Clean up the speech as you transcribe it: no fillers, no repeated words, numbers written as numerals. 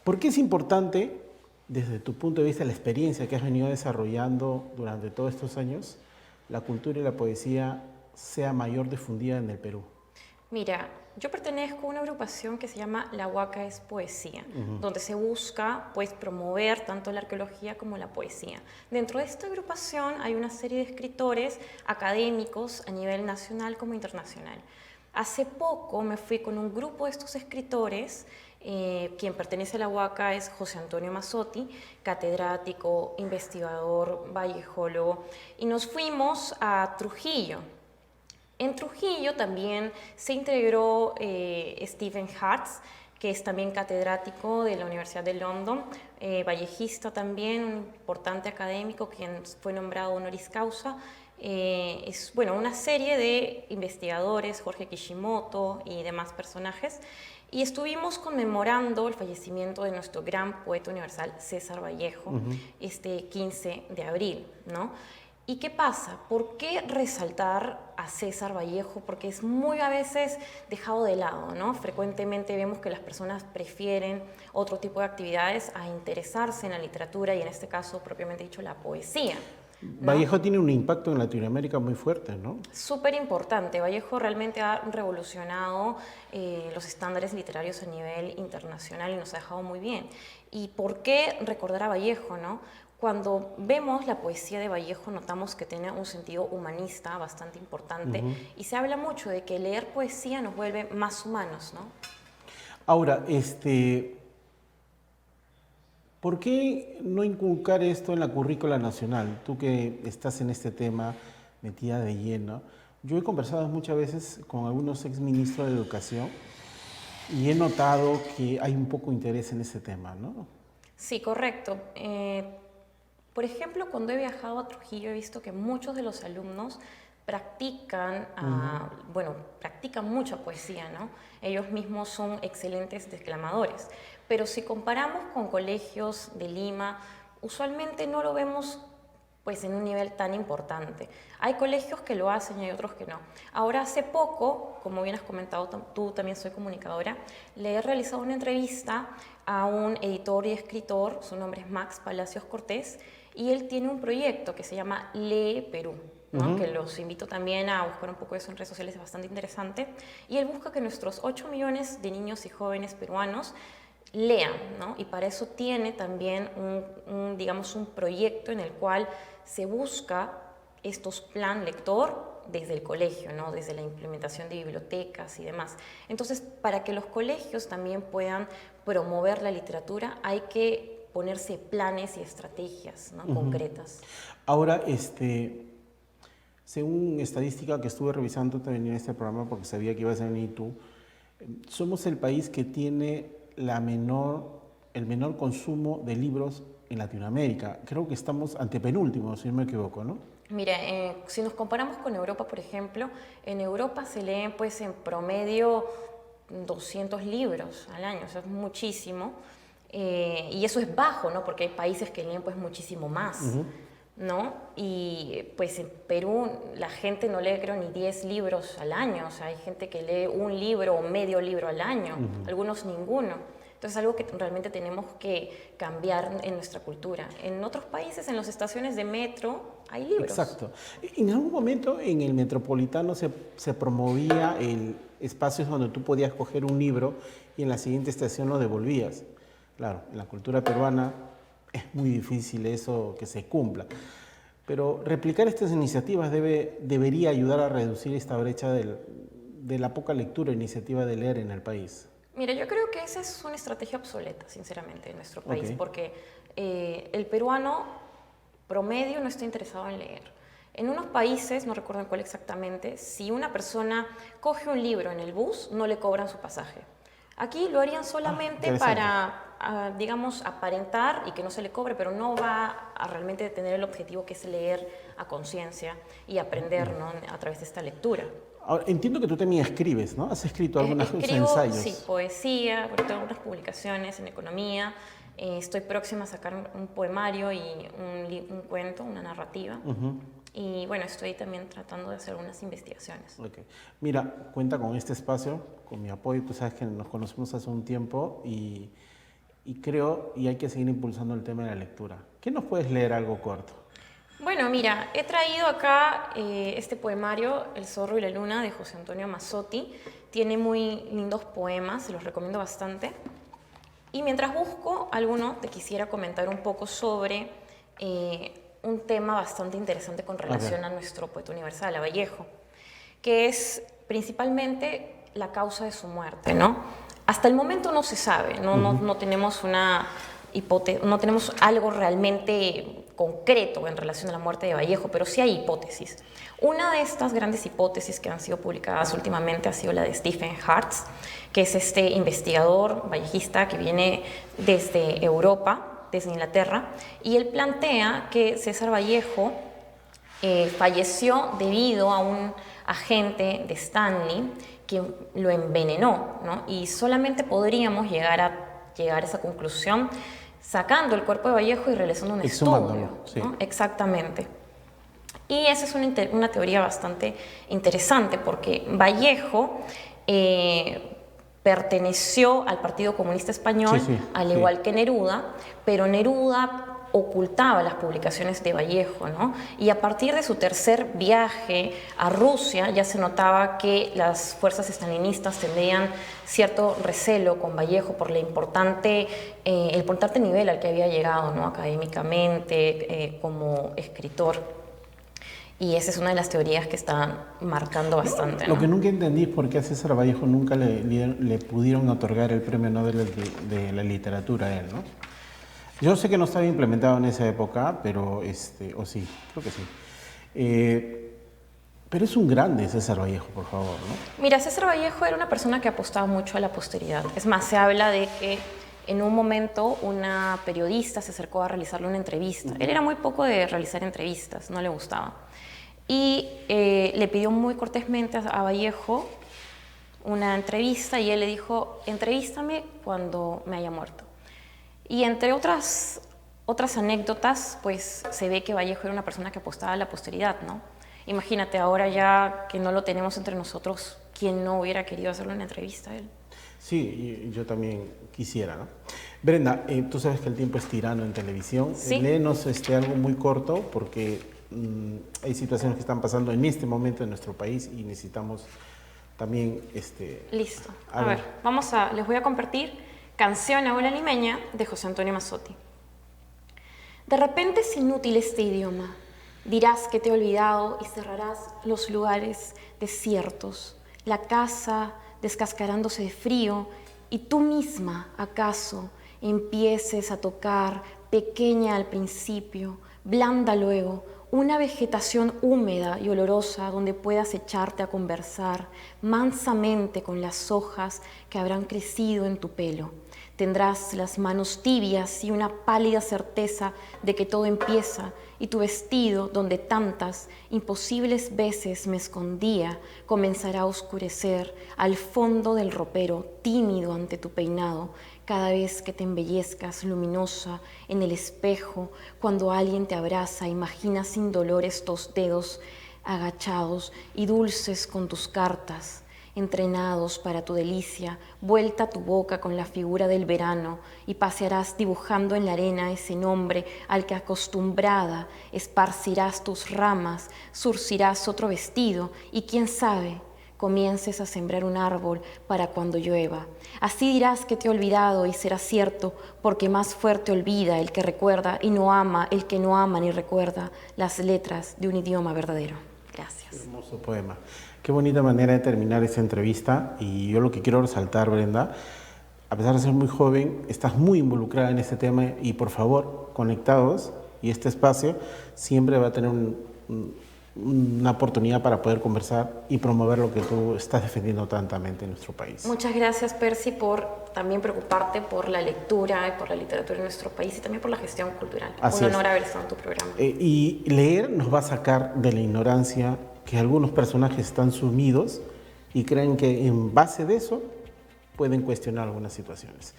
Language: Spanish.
¿Por qué es importante, desde tu punto de vista, la experiencia que has venido desarrollando durante todos estos años, la cultura y la poesía sea mayor difundida en el Perú? Mira, yo pertenezco a una agrupación que se llama La Huaca es Poesía, donde se busca pues promover tanto la arqueología como la poesía. Dentro de esta agrupación hay una serie de escritores académicos a nivel nacional como internacional. Hace poco me fui con un grupo de estos escritores, quien pertenece a la Huaca es José Antonio Mazzotti, catedrático, investigador, vallejólogo, y nos fuimos a Trujillo. En Trujillo también se integró Stephen Hartz, que es también catedrático de la Universidad de London, vallejista también, un importante académico, quien fue nombrado honoris causa. Es bueno, una serie de investigadores, Jorge Kishimoto y demás personajes, y estuvimos conmemorando el fallecimiento de nuestro gran poeta universal César Vallejo, este 15 de abril, ¿no? ¿Y qué pasa? ¿Por qué resaltar a César Vallejo? Porque es muy a veces dejado de lado, ¿no? Frecuentemente vemos que las personas prefieren otro tipo de actividades a interesarse en la literatura y en este caso, propiamente dicho, la poesía, ¿no? Vallejo tiene un impacto en Latinoamérica muy fuerte, ¿no? Súper importante. Vallejo realmente ha revolucionado los estándares literarios a nivel internacional y nos ha dejado muy bien. ¿Y por qué recordar a Vallejo, no? Cuando vemos la poesía de Vallejo notamos que tiene un sentido humanista bastante importante y se habla mucho de que leer poesía nos vuelve más humanos, ¿no? Ahora, ¿por qué no inculcar esto en la currícula nacional? Tú que estás en este tema metida de lleno. Yo he conversado muchas veces con algunos exministros de Educación y he notado que hay un poco de interés en ese tema, ¿no? Sí, correcto. Por ejemplo, cuando he viajado a Trujillo he visto que muchos de los alumnos practican, bueno, practican mucha poesía, ¿no? Ellos mismos son excelentes declamadores. Pero si comparamos con colegios de Lima, usualmente no lo vemos pues en un nivel tan importante. Hay colegios que lo hacen y hay otros que no. Ahora hace poco, como bien has comentado, tú también soy comunicadora, le he realizado una entrevista a un editor y escritor, su nombre es Max Palacios Cortés, y él tiene un proyecto que se llama Lee Perú, ¿no? Que los invito también a buscar un poco de eso en redes sociales, es bastante interesante. Y él busca que nuestros 8 millones de niños y jóvenes peruanos lean, ¿no? Y para eso tiene también digamos, un proyecto en el cual se busca estos plan lector desde el colegio, ¿no? Desde la implementación de bibliotecas y demás. Entonces, para que los colegios también puedan promover la literatura, hay que ponerse planes y estrategias, ¿no? Concretas. Ahora, según estadística que estuve revisando también en este programa, porque sabía que ibas a venir tú, somos el país que tiene el menor consumo de libros en Latinoamérica. Creo que estamos antepenúltimos, si no me equivoco, ¿no? Mira, si nos comparamos con Europa, por ejemplo, en Europa se leen pues en promedio 200 libros al año, o sea, es muchísimo. Y eso es bajo, ¿no? Porque hay países que leen pues muchísimo más, ¿no? Y pues en Perú la gente no lee creo ni 10 libros al año, o sea, hay gente que lee un libro o medio libro al año, algunos ninguno. Entonces es algo que realmente tenemos que cambiar en nuestra cultura. En otros países, en las estaciones de metro, hay libros. Exacto. En algún momento en el Metropolitano se promovía el espacios donde tú podías coger un libro y en la siguiente estación lo devolvías. Claro, en la cultura peruana es muy difícil eso que se cumpla. Pero replicar estas iniciativas debería ayudar a reducir esta brecha de la poca lectura e iniciativa de leer en el país. Mira, yo creo que esa es una estrategia obsoleta, sinceramente, en nuestro país, Ok. porque el peruano promedio no está interesado en leer. En unos países, no recuerdo en cuál exactamente, si una persona coge un libro en el bus, no le cobran su pasaje. Aquí lo harían solamente Interesante. para, digamos, aparentar y que no se le cobre, pero no va a realmente tener el objetivo que es leer a conciencia y aprender, ¿no? A través de esta lectura. Ahora, entiendo que tú también escribes, ¿no? Has escrito algunos Escribo, ensayos. sí, poesía, tengo algunas publicaciones en economía, estoy próxima a sacar un poemario y un cuento, una narrativa. Y bueno, estoy también tratando de hacer unas investigaciones. Okay. Mira, cuenta con este espacio, con mi apoyo. Tú sabes que nos conocemos hace un tiempo y y creo, y hay que seguir impulsando el tema de la lectura. ¿Qué nos puedes leer algo corto? Bueno, mira, he traído acá este poemario, El zorro y la luna, de José Antonio Mazzotti. Tiene muy lindos poemas, se los recomiendo bastante. Y mientras busco alguno, te quisiera comentar un poco sobre un tema bastante interesante con relación a nuestro poeta universal, a Vallejo, que es principalmente la causa de su muerte, ¿no? Hasta el momento no se sabe, no tenemos una no tenemos algo realmente concreto en relación a la muerte de Vallejo, pero sí hay hipótesis. Una de estas grandes hipótesis que han sido publicadas últimamente ha sido la de Stephen Hartz, que es este investigador vallejista que viene desde Europa, desde Inglaterra, y él plantea que César Vallejo falleció debido a un agente de Stanley que lo envenenó, ¿no? Y solamente podríamos llegar a esa conclusión sacando el cuerpo de Vallejo y realizando un estudio, sí. ¿no? Exactamente. Y esa es una teoría bastante interesante porque Vallejo perteneció al Partido Comunista Español, al igual que Neruda, pero Neruda ocultaba las publicaciones de Vallejo, ¿no? Y a partir de su tercer viaje a Rusia ya se notaba que las fuerzas estalinistas tendrían cierto recelo con Vallejo por el importante nivel al que había llegado, ¿no? Académicamente, como escritor. Y esa es una de las teorías que están marcando bastante, ¿no? Lo que nunca entendí es por qué a César Vallejo nunca le pudieron otorgar el premio Nobel de la literatura a él, ¿no? Yo sé que no estaba implementado en esa época, pero, o sí, creo que sí. Pero es un grande César Vallejo, por favor, ¿no? Mira, César Vallejo era una persona que apostaba mucho a la posteridad. Es más, se habla de que en un momento una periodista se acercó a realizarle una entrevista. Él era muy poco de realizar entrevistas, no le gustaba. Y le pidió muy cortésmente a Vallejo una entrevista y él le dijo, entrevístame cuando me haya muerto. Y entre otras anécdotas, pues se ve que Vallejo era una persona que apostaba a la posteridad, ¿no? Imagínate, ahora ya que no lo tenemos entre nosotros, ¿quién no hubiera querido hacerle una entrevista a él? Sí, yo también quisiera, ¿no? Brenda, tú sabes que el tiempo es tirano en televisión. ¿Sí? Léenos algo muy corto porque hay situaciones que están pasando en este momento en nuestro país y necesitamos también... Listo. A ver, les voy a compartir Canción Abuela Limeña de José Antonio Mazzotti. De repente es inútil este idioma. Dirás que te he olvidado y cerrarás los lugares desiertos, la casa descascarándose de frío y tú misma, acaso, empieces a tocar, pequeña al principio, blanda luego, una vegetación húmeda y olorosa donde puedas echarte a conversar mansamente con las hojas que habrán crecido en tu pelo. Tendrás las manos tibias y una pálida certeza de que todo empieza y tu vestido, donde tantas imposibles veces me escondía, comenzará a oscurecer al fondo del ropero, tímido ante tu peinado, cada vez que te embellezcas luminosa en el espejo, cuando alguien te abraza, imagina sin dolor estos dedos agachados y dulces con tus cartas, entrenados para tu delicia, vuelta tu boca con la figura del verano y pasearás dibujando en la arena ese nombre al que acostumbrada esparcirás tus ramas, surcirás otro vestido y quién sabe, comiences a sembrar un árbol para cuando llueva. Así dirás que te he olvidado y será cierto, porque más fuerte olvida el que recuerda y no ama el que no ama ni recuerda las letras de un idioma verdadero. Gracias. Hermoso poema. Qué bonita manera de terminar esta entrevista y yo lo que quiero resaltar, Brenda, a pesar de ser muy joven, estás muy involucrada en este tema y por favor, conectados y este espacio siempre va a tener una oportunidad para poder conversar y promover lo que tú estás defendiendo tantamente en nuestro país. Muchas gracias, Percy, por también preocuparte por la lectura y por la literatura en nuestro país y también por la gestión cultural. Así Un honor es. haber estado en tu programa. Y leer nos va a sacar de la ignorancia que algunos personajes están sumidos y creen que en base de eso pueden cuestionar algunas situaciones.